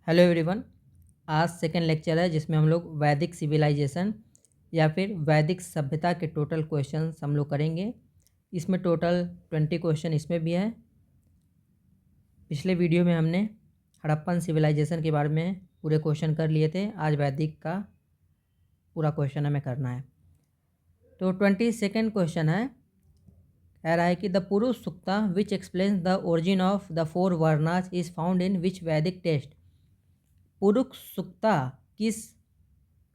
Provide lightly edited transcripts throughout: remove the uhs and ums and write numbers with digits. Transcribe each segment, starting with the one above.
Hello everyone. आज second lecture है जिसमें हम लोग वैदिक सिविलाइजेशन या फिर वैदिक सभ्यता के टोटल क्वेश्चंस हम लोग करेंगे। इसमें टोटल 20 क्वेश्चन इसमें भी है। पिछले वीडियो में हमने हड़प्पन सिविलाइजेशन के बारे में पूरे क्वेश्चन कर लिए थे। आज वैदिक का पूरा क्वेश्चन हमें करना है। तो 22nd क्वेश्चन है, कह रहा है कि the Purusha Sukta which explains the origin of the 4 varnas is found in which Vedic text. पुरुष सूक्ता किस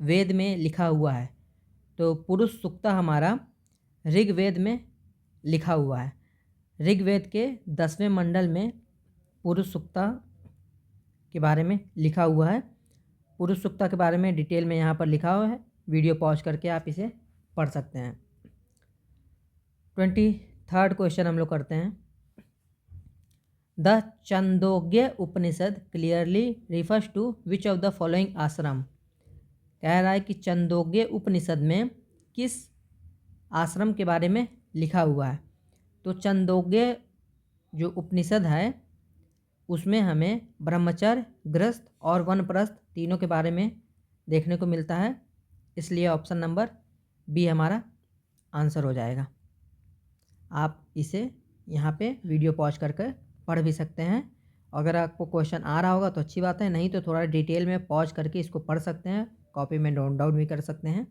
वेद में लिखा हुआ है? तो पुरुष सूक्ता हमारा ऋग्वेद में लिखा हुआ है। ऋग्वेद के 10वें मंडल में पुरुष सूक्ता के बारे में लिखा हुआ है। पुरुष सूक्ता के बारे में डिटेल में यहाँ पर लिखा हुआ है। वीडियो पॉज करके आप इसे पढ़ सकते हैं। 23rd क्वेश्चन हम लोग करते हैं। The Chhandogya Upanishad clearly refers to which of the following ashram. कह रहा है कि छंदोग्य उपनिषद में किस आश्रम के बारे में लिखा हुआ है। तो छंदोग्य जो उपनिषद है उसमें हमें ब्रह्मचर्य, गृहस्थ और वानप्रस्थ तीनों के बारे में देखने को मिलता है। इसलिए ऑप्शन नंबर बी हमारा आंसर हो जाएगा। आप इसे यहाँ पे वीडियो पॉज करके पढ़ भी सकते हैं। अगर आपको क्वेश्चन आ रहा होगा तो अच्छी बात है, नहीं तो थोड़ा डिटेल में पॉज करके इसको पढ़ सकते हैं, कॉपी में नोट डाउन भी कर सकते हैं।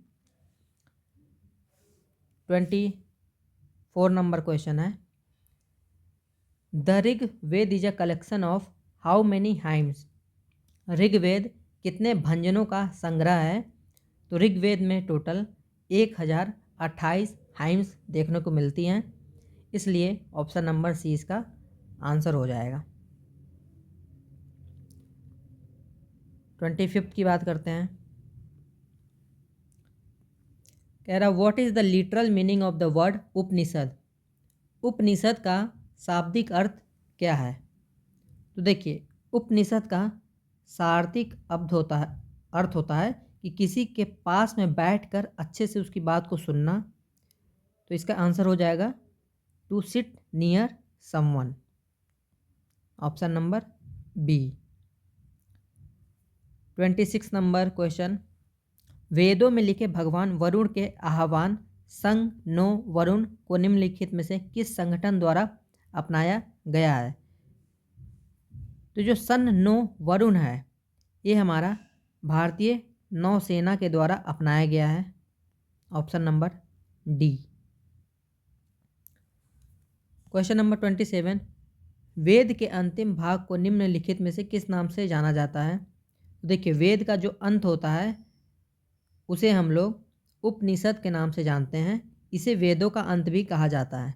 24 नंबर क्वेश्चन है, the Rigveda is a collection of how many hymns. Rigveda कितने भंजनों का संग्रह है? तो ऋग्वेद में टोटल 1028 हाइम्स देखने को मिलती हैं। इसलिए ऑप्शन नंबर सी इसका आंसर हो जाएगा। 25 की बात करते हैं। कह रहा what is the literal meaning of the word Upanishad. Upanishad का शाब्दिक अर्थ क्या है? तो देखिए, उपनिषद का सार्थिक अर्थ होता है कि किसी के पास में बैठकर अच्छे से उसकी बात को सुनना। तो इसका आंसर हो जाएगा to sit near someone, option number B. 26 number question, वेदों में लिखे भगवान वरुण के आह्वान संग नो वरुण को निम्नलिखित में से किस संगठन द्वारा अपनाया गया है? तो जो सन नो वरुण है ये हमारा भारतीय नौसेना के द्वारा अपनाया गया है, option number D. Question number 27, वेद के अंतिम भाग को निम्नलिखित में से किस नाम से जाना जाता है? तो देखिए, वेद का जो अंत होता है उसे हम लोग उपनिषद के नाम से जानते हैं। इसे वेदों का अंत भी कहा जाता है।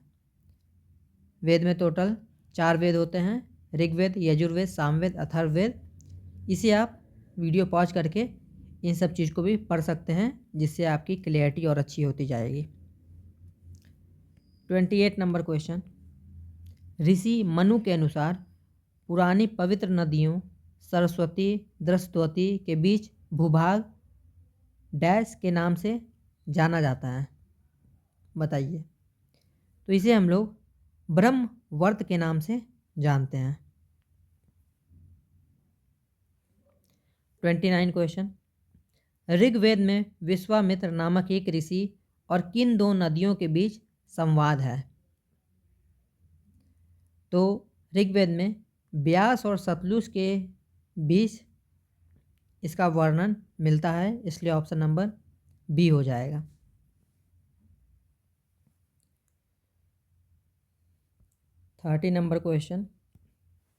वेद में टोटल 4 वेद होते हैं, ऋग्वेद, यजुर्वेद, सामवेद, अथर्ववेद। इसे आप वीडियो पॉज करके इन सब चीज़ को भी पढ़ सकते हैं, जिससे आपकी क्लियरिटी और अच्छी होती जाएगी। 28 नंबर क्वेश्चन, ऋषि मनु के अनुसार पुरानी पवित्र नदियों सरस्वती, दृष्टवती के बीच भूभाग डैश के नाम से जाना जाता है, बताइए। तो इसे हम लोग ब्रह्मवर्त के नाम से जानते हैं। 29 क्वेश्चन, ऋग्वेद में विश्वामित्र नामक एक ऋषि और किन 2 नदियों के बीच संवाद है? तो ऋग्वेद में ब्यास और सतलुज के बीच इसका वर्णन मिलता है, इसलिए ऑप्शन नंबर बी हो जाएगा। 30 नंबर क्वेश्चन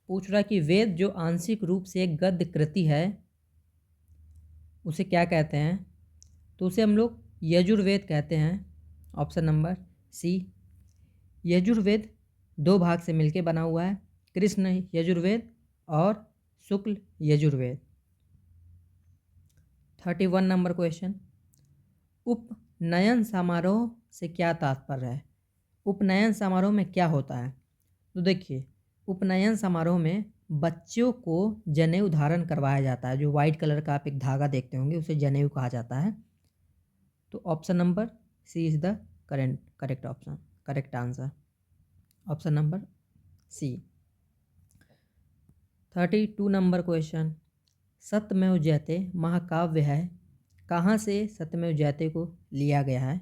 पूछ रहा है कि वेद जो आंशिक रूप से एक गद्य कृति है उसे क्या कहते हैं? तो उसे हम लोग यजुर्वेद कहते हैं, ऑप्शन नंबर सी। यजुर्वेद 2 भाग से मिलकर बना हुआ है, कृष्ण यजुर्वेद और शुक्ल यजुर्वेद। 31 नंबर क्वेश्चन, उपनयन समारोह से क्या तात्पर्य है? उपनयन समारोह में क्या होता है? तो देखिए, उपनयन समारोह में बच्चों को जनेऊ धारण करवाया जाता है। जो वाइट कलर का आप एक धागा देखते होंगे उसे जनेऊ कहा जाता है। तो option number C is the correct answer, option number C. 32 number question, सत्यमेव जयते महाकाव्य है, कहाँ से सत्यमेव जयते को लिया गया है?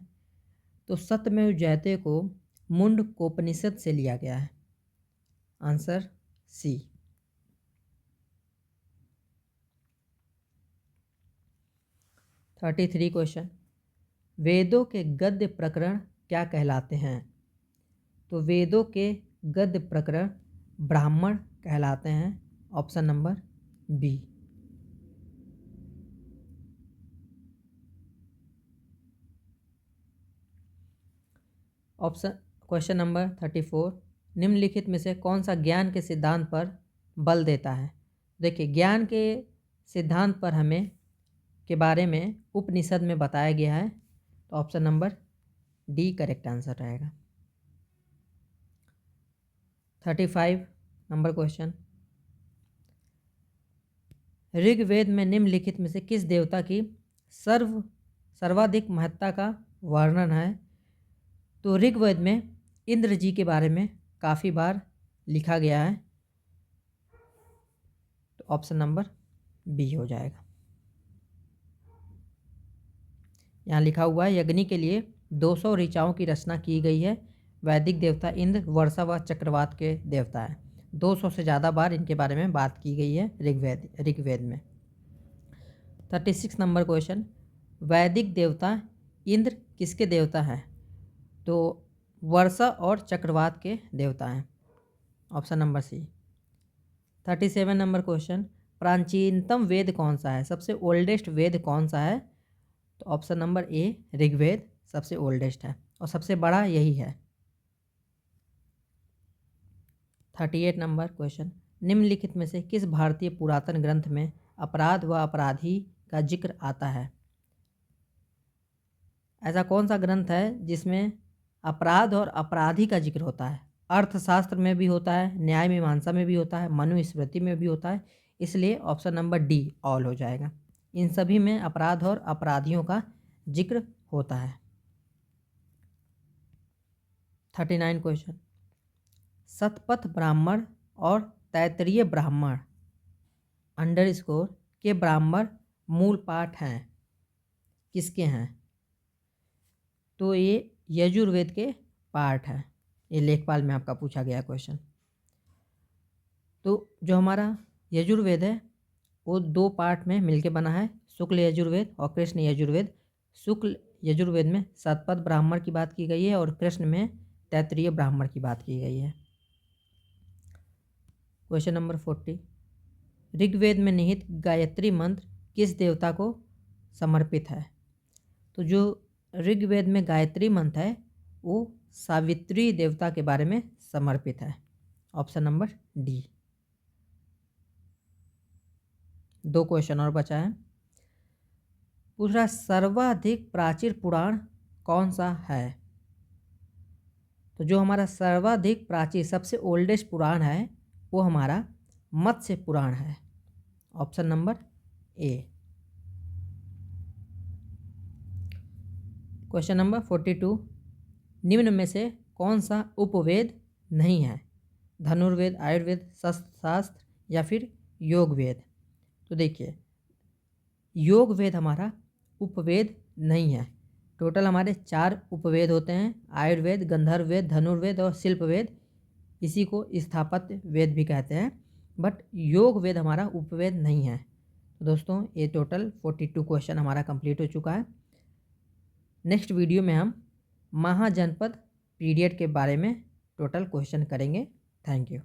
तो सत्यमेव जयते को मुंडकोपनिषद से लिया गया है। Answer C. (33) क्वेश्चन, वेदों के गद्य प्रकरण क्या कहलाते हैं? तो वेदों के गद्य प्रकरण ब्राह्मण कहलाते हैं। Option number B. Question number 34, निम्नलिखित में से कौन सा ज्ञान के सिद्धांत पर बल देता है? देखिए, ज्ञान के सिद्धांत पर हमें के बारे में उपनिषद में बताया गया है, तो option number D correct answer रहेगा। 35 नंबर क्वेश्चन, ऋग्वेद में निम्नलिखित में से किस देवता की सर्वाधिक महत्ता का वर्णन है? तो ऋग्वेद में इंद्र जी के बारे में काफ़ी बार लिखा गया है, तो ऑप्शन नंबर बी हो जाएगा। यहाँ लिखा हुआ है, यज्ञ के लिए 200 ऋचाओं की रचना की गई है। वैदिक देवता इंद्र वर्षा व चक्रवात के देवता है। 200 से ज़्यादा बार इनके बारे में बात की गई है ऋग्वेद में। 36 नंबर क्वेश्चन, वैदिक देवता इंद्र किसके देवता है? तो वर्षा और चक्रवात के देवता हैं। Option number C. 37 number question, प्राचीनतम वेद कौन सा है? सबसे ओल्डेस्ट वेद कौन सा है? तो ऑप्शन नंबर ए ऋग्वेद सबसे ओल्डेस्ट है और सबसे बड़ा यही है। 38 नंबर क्वेश्चन, निम्नलिखित में से किस भारतीय पुरातन ग्रंथ में अपराध व अपराधी का जिक्र आता है? ऐसा कौन सा ग्रंथ है जिसमें अपराध और अपराधी का जिक्र होता है? अर्थशास्त्र में भी होता है, न्याय मीमांसा में भी होता है, मनुस्मृति में भी होता है, इसलिए ऑप्शन नंबर डी ऑल हो जाएगा। इन सभी में अपराध और अपराधियों का जिक्र होता है। 39 क्वेश्चन, शतपथ ब्राह्मण और तैत्तिरीय ब्राह्मण _ के ब्राह्मण मूल पाठ हैं, किसके हैं? तो ये यजुर्वेद के पाठ है। ये लेखपाल में आपका पूछा गया क्वेश्चन। तो जो हमारा यजुर्वेद है वो 2 पार्ट में मिलके बना है, शुक्ल यजुर्वेद और कृष्ण यजुर्वेद। शुक्ल यजुर्वेद में शतपथ ब्राह्मण की बात की गई है और कृष्ण में तैत्तिरीय ब्राह्मण की बात की गई है। क्वेश्चन नंबर 40, ऋग्वेद में निहित गायत्री मंत्र किस देवता को समर्पित है? तो जो ऋग्वेद में गायत्री मंत्र है वो सावित्री देवता के बारे में समर्पित है। Option number D. 2 क्वेश्चन और बचा है। पूछा, सर्वाधिक प्राचीन पुराण कौन सा है? तो जो हमारा सर्वाधिक प्राचीन सबसे ओल्डेस्ट पुराण है वो हमारा मत्स्य पुराण है। Option number A. Question number 42, निम्न में से कौन सा उपवेद नहीं है? धनुर्वेद, आयुर्वेद, शस्त्रशास्त्र या फिर योग वेद? तो देखिए, योग वेद हमारा उपवेद नहीं है। टोटल हमारे 4 उपवेद होते हैं, आयुर्वेद, गंधर्व वेद, धनुर्वेद और शिल्प वेद। इसी को स्थापत्य वेद भी कहते हैं, बट योग वेद हमारा उपवेद नहीं है। तो दोस्तों, ये टोटल 42 क्वेश्चन हमारा कंप्लीट हो चुका है। नेक्स्ट वीडियो में हम महाजनपद पीरियड के बारे में टोटल क्वेश्चन करेंगे। Thank you.